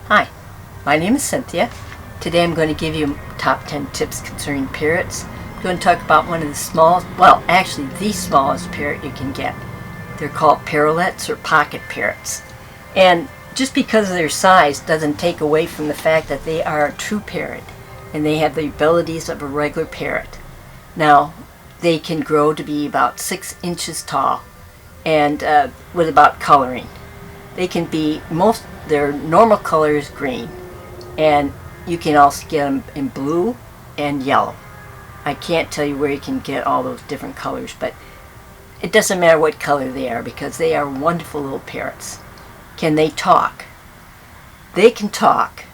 Hi, my name is Cynthia. Today I'm going to give you top 10 tips concerning parrots. I'm going to talk about one of the smallest, well actually the smallest parrot you can get. They're called parrotlets or pocket parrots. And just because of their size doesn't take away from the fact that they are a true parrot and they have the abilities of a regular parrot. Now, they can grow to be about 6 inches tall and with about coloring. They can be, their normal color is green, and you can also get them in blue and yellow. I can't tell you where you can get all those different colors, but it doesn't matter what color they are because they are wonderful little parrots. Can they talk? They can talk,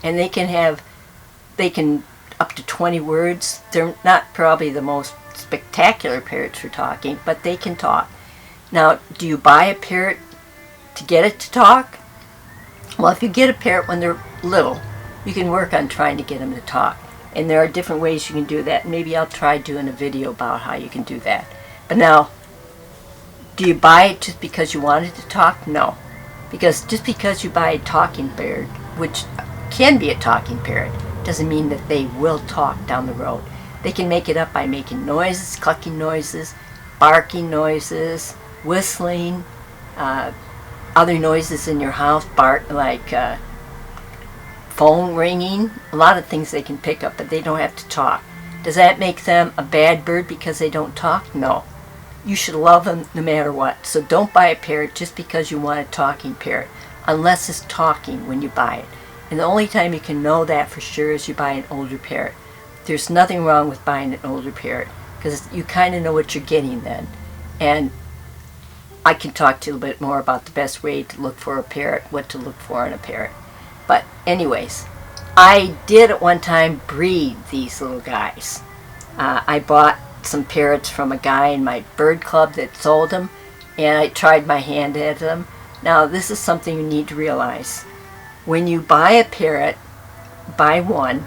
and they can up to 20 words. They're not probably the most spectacular parrots for talking, but they can talk. Now, do you buy a parrot to get it to talk? Well, if you get a parrot when they're little, you can work on trying to get them to talk. And there are different ways you can do that. Maybe I'll try doing a video about how you can do that. But now, do you buy it just because you want it to talk? No. Because just because you buy a talking parrot, which can be a talking parrot, doesn't mean that they will talk down the road. They can make it up by making noises, clucking noises, barking noises, whistling, other noises in your house, like phone ringing, a lot of things they can pick up, but they don't have to talk. Does that make them a bad bird because they don't talk? No. You should love them no matter what. So don't buy a parrot just because you want a talking parrot, unless it's talking when you buy it. And the only time you can know that for sure is you buy an older parrot. There's nothing wrong with buying an older parrot because you kind of know what you're getting then. And I can talk to you a little bit more about the best way to look for a parrot, what to look for in a parrot. But anyways, I did at one time breed these little guys. I bought some parrots from a guy in my bird club that sold them, and I tried my hand at them. Now, this is something you need to realize. When you buy a parrot, buy one,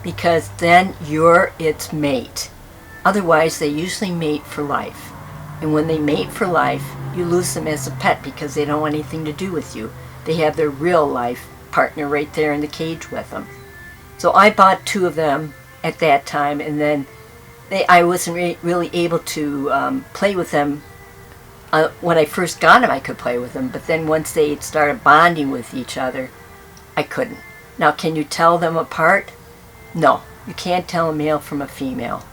because then you're its mate. Otherwise, they usually mate for life. And when they mate for life, you lose them as a pet because they don't want anything to do with you. They have their real life partner right there in the cage with them. So I bought 2 of them at that time, and then I wasn't really able to play with them. When I first got them, I could play with them, but then once they started bonding with each other, I couldn't. Now, can you tell them apart? No, you can't tell a male from a female.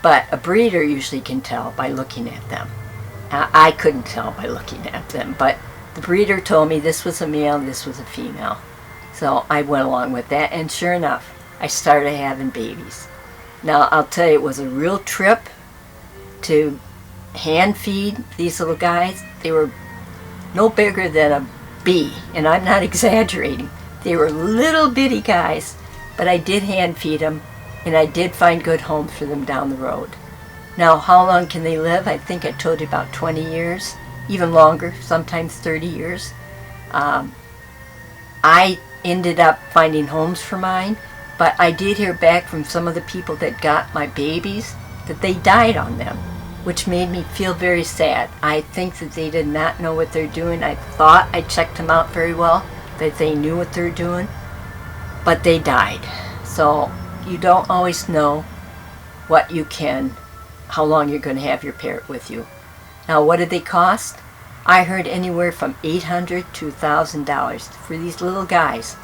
But a breeder usually can tell by looking at them. I couldn't tell by looking at them, but the breeder told me this was a male and this was a female. So I went along with that, and sure enough, I started having babies. Now, I'll tell you, it was a real trip to hand feed these little guys. They were no bigger than a bee, and I'm not exaggerating. They were little bitty guys, but I did hand feed them, and I did find good homes for them down the road. Now, how long can they live? I think I told you about 20 years, even longer, sometimes 30 years. I ended up finding homes for mine, but I did hear back from some of the people that got my babies that they died on them, which made me feel very sad. I think that they did not know what they're doing. I thought I checked them out very well, that they knew what they're doing, but they died. So you don't always know how long you're going to have your parrot with you. Now, what did they cost? I heard anywhere from $800 to $1,000 for these little guys.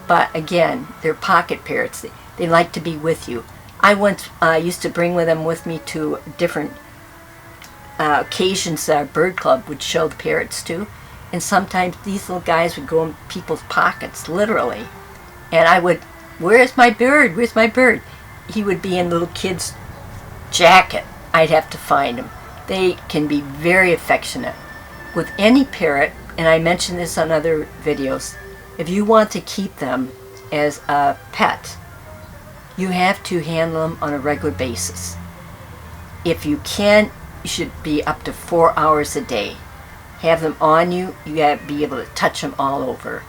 But again, they're pocket parrots. They like to be with you. I once used to bring them with me to different occasions that our bird club would show the parrots to. And sometimes these little guys would go in people's pockets, literally. And I would, "Where's my bird? Where's my bird?" He would be in a little kid's jacket. I'd have to find him. They can be very affectionate. With any parrot, and I mentioned this on other videos, if you want to keep them as a pet, you have to handle them on a regular basis. If you can, you should be up to 4 hours a day. Have them on you, you got to be able to touch them all over.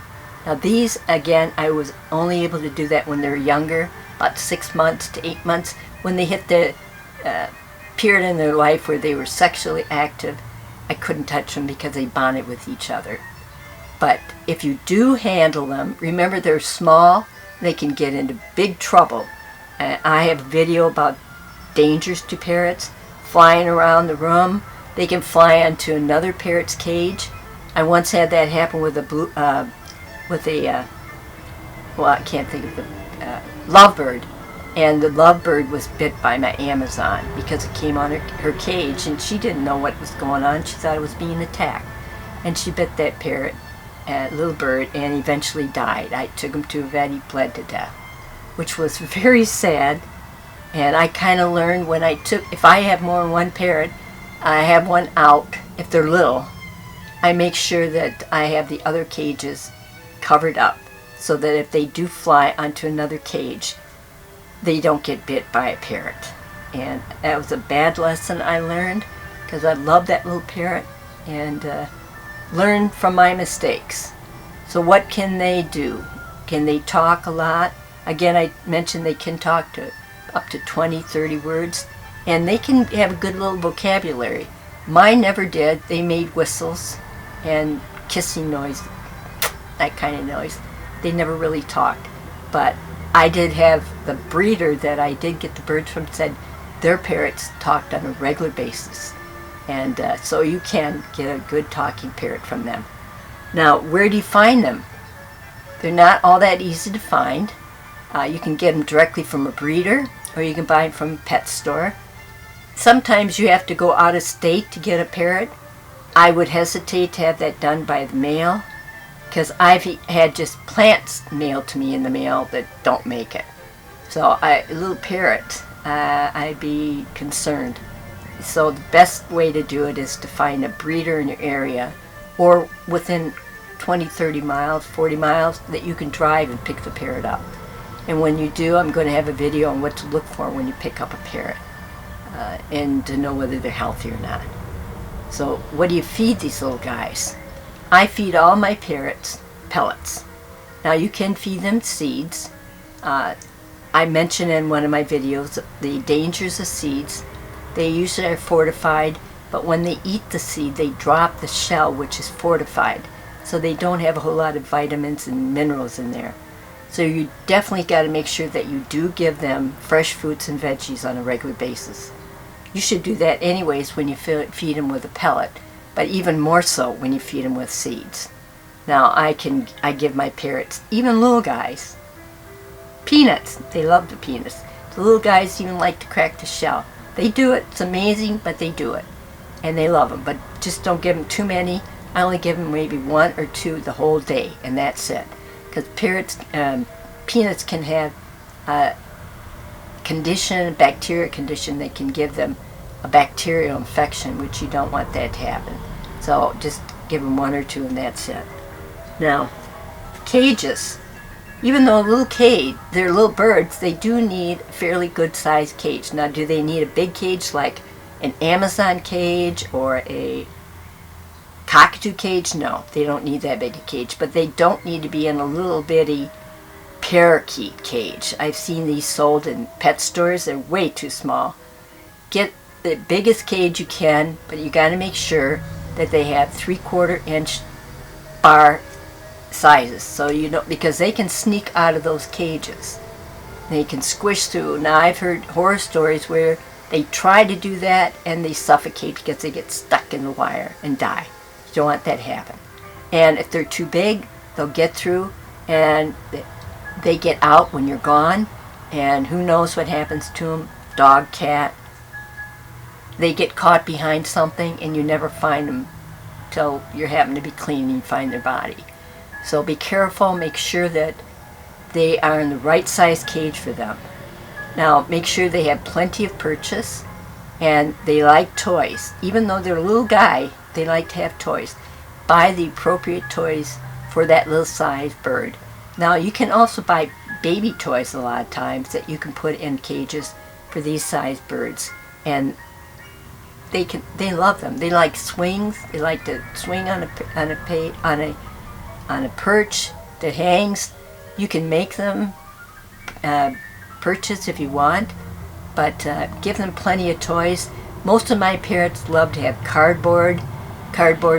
Now these, again, I was only able to do that when they're younger, about 6 months to 8 months, when they hit the period in their life where they were sexually active. I couldn't touch them because they bonded with each other. But if you do handle them, remember they're small, they can get into big trouble. I have a video about dangers to parrots, flying around the room. They can fly onto another parrot's cage. I once had that happen with well, I can't think of the lovebird, and the lovebird was bit by my Amazon because it came on her cage, and she didn't know what was going on. She thought it was being attacked, and she bit that parrot, little bird, and eventually died. I took him to a vet. He bled to death, which was very sad. And I kind of learned when if I have more than one parrot, I have one out. If they're little, I make sure that I have the other cages covered up so that if they do fly onto another cage, they don't get bit by a parrot. And that was a bad lesson I learned because I love that little parrot and learn from my mistakes. So what can they do? Can they talk a lot? Again, I mentioned they can talk to up to 20, 30 words, and they can have a good little vocabulary. Mine never did. They made whistles and kissing noise, that kind of noise. They never really talked. But I did have the breeder that I did get the birds from said their parrots talked on a regular basis. And so you can get a good talking parrot from them. Now, where do you find them? They're not all that easy to find. You can get them directly from a breeder, or you can buy them from a pet store. Sometimes you have to go out of state to get a parrot. I would hesitate to have that done by the mail, because I've had just plants mailed to me in the mail that don't make it. So a little parrot, I'd be concerned. So the best way to do it is to find a breeder in your area, or within 20, 30 miles, 40 miles, that you can drive and pick the parrot up. And when you do, I'm going to have a video on what to look for when you pick up a parrot, and to know whether they're healthy or not. So what do you feed these little guys? I feed all my parrots pellets. Now you can feed them seeds. I mentioned in one of my videos the dangers of seeds. They usually are fortified, but when they eat the seed, they drop the shell, which is fortified. So they don't have a whole lot of vitamins and minerals in there. So you definitely got to make sure that you do give them fresh fruits and veggies on a regular basis. You should do that anyways when you feed them with a pellet, but even more so when you feed them with seeds. Now I give my parrots, even little guys, peanuts. They love the peanuts. The little guys even like to crack the shell. They do it. It's amazing, but they do it. And they love them. But just don't give them too many. I only give them maybe 1 or 2 the whole day, and that's it. Because peanuts can have a bacteria condition that can give them a bacterial infection, which you don't want that to happen. So just give them 1 or 2 and that's it. Now, cages. Even though a little cage, they're little birds, they do need a fairly good sized cage. Now, do they need a big cage like an Amazon cage or a cockatoo cage? No, they don't need that big a cage, but they don't need to be in a little bitty parakeet cage. I've seen these sold in pet stores. They're way too small. Get the biggest cage you can, but you got to make sure that they have 3/4 inch bar sizes, so you know, because they can sneak out of those cages. They can squish through. Now I've heard horror stories where they try to do that and they suffocate because they get stuck in the wire and die. You don't want that to happen. And if they're too big, they'll get through and they get out when you're gone, and who knows what happens to them. Dog, cat, they get caught behind something and you never find them till you're having to be cleaning and find their body. So be careful, make sure that they are in the right size cage for them. Now make sure they have plenty of purchase and they like toys. Even though they're a little guy, they like to have toys. Buy the appropriate toys for that little size bird. Now you can also buy baby toys a lot of times that you can put in cages for these size birds, and they love them. They like swings. They like to swing on a perch that hangs. You can make them purchase if you want, but give them plenty of toys. Most of my parrots love to have cardboard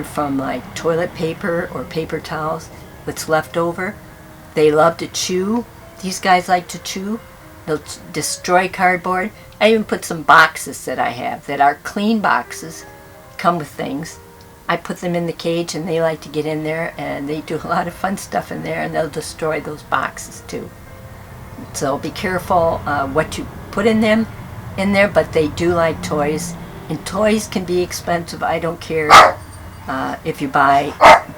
from like toilet paper or paper towels. what's left over. They love to chew. These guys like to chew. They'll destroy cardboard. I even put some boxes that I have that are clean boxes, come with things. I put them in the cage and they like to get in there, and they do a lot of fun stuff in there, and they'll destroy those boxes too. So be careful what you put in there, but they do like toys. And toys can be expensive. I don't care if you buy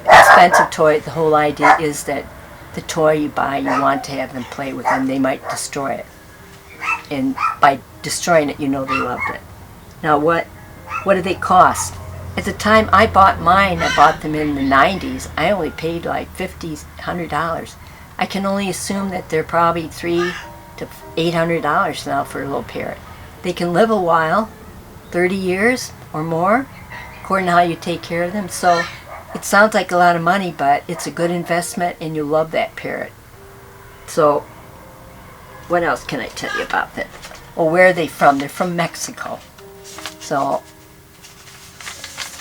expensive toy. The whole idea is that the toy you buy, you want to have them play with, and they might destroy it. And by destroying it, you know they loved it. Now what do they cost? At the time I bought mine, I bought them in the 90s. I only paid like $50, $100. I can only assume that they're probably $300 to $800 now for a little parrot. They can live a while, 30 years or more, according to how you take care of them. So it sounds like a lot of money, but it's a good investment, and you love that parrot. So what else can I tell you about them? Well, where are they from? They're from Mexico. So,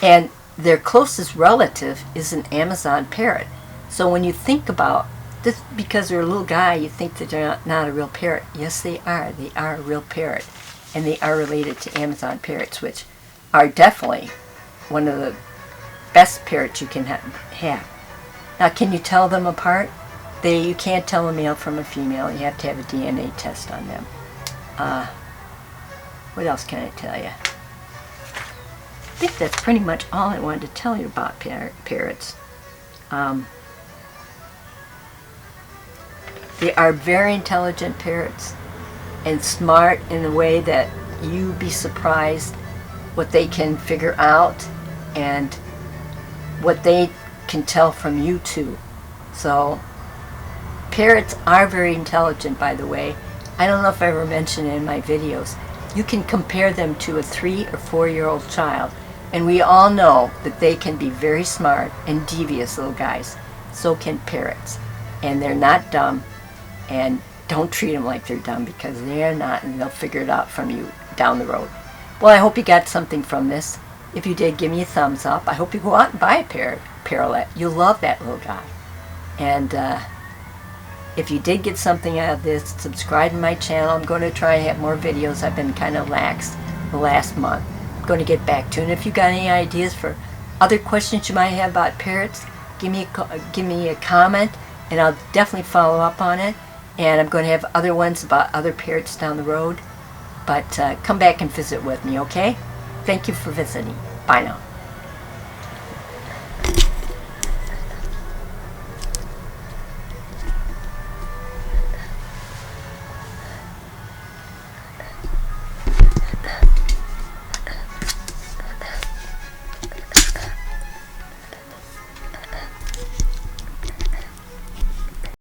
and their closest relative is an Amazon parrot. So when you think about this, because they're a little guy, you think that they're not a real parrot. Yes, they are. They are a real parrot. And they are related to Amazon parrots, which are definitely one of the best parrots you can have. Now, can you tell them apart? You can't tell a male from a female. You have to have a DNA test on them. What else can I tell you? I think that's pretty much all I wanted to tell you about parrots. They are very intelligent parrots and smart in a way that you'd be surprised what they can figure out and what they can tell from you too. So parrots are very intelligent, by the way. I don't know if I ever mentioned it in my videos. You can compare them to a 3 or 4-year-old child, and we all know that they can be very smart and devious little guys. So can parrots. And they're not dumb, and don't treat them like they're dumb, because they're not, and they'll figure it out from you down the road. Well, I hope you got something from this. If you did, give me a thumbs up. I hope you go out and buy a parrotlet. You'll love that little guy. And if you did get something out of this, subscribe to my channel. I'm going to try and have more videos. I've been kind of lax the last month. I'm going to get back to it. And if you got any ideas for other questions you might have about parrots, give me a comment, and I'll definitely follow up on it. And I'm going to have other ones about other parrots down the road. But come back and visit with me, okay? Thank you for visiting. Bye now.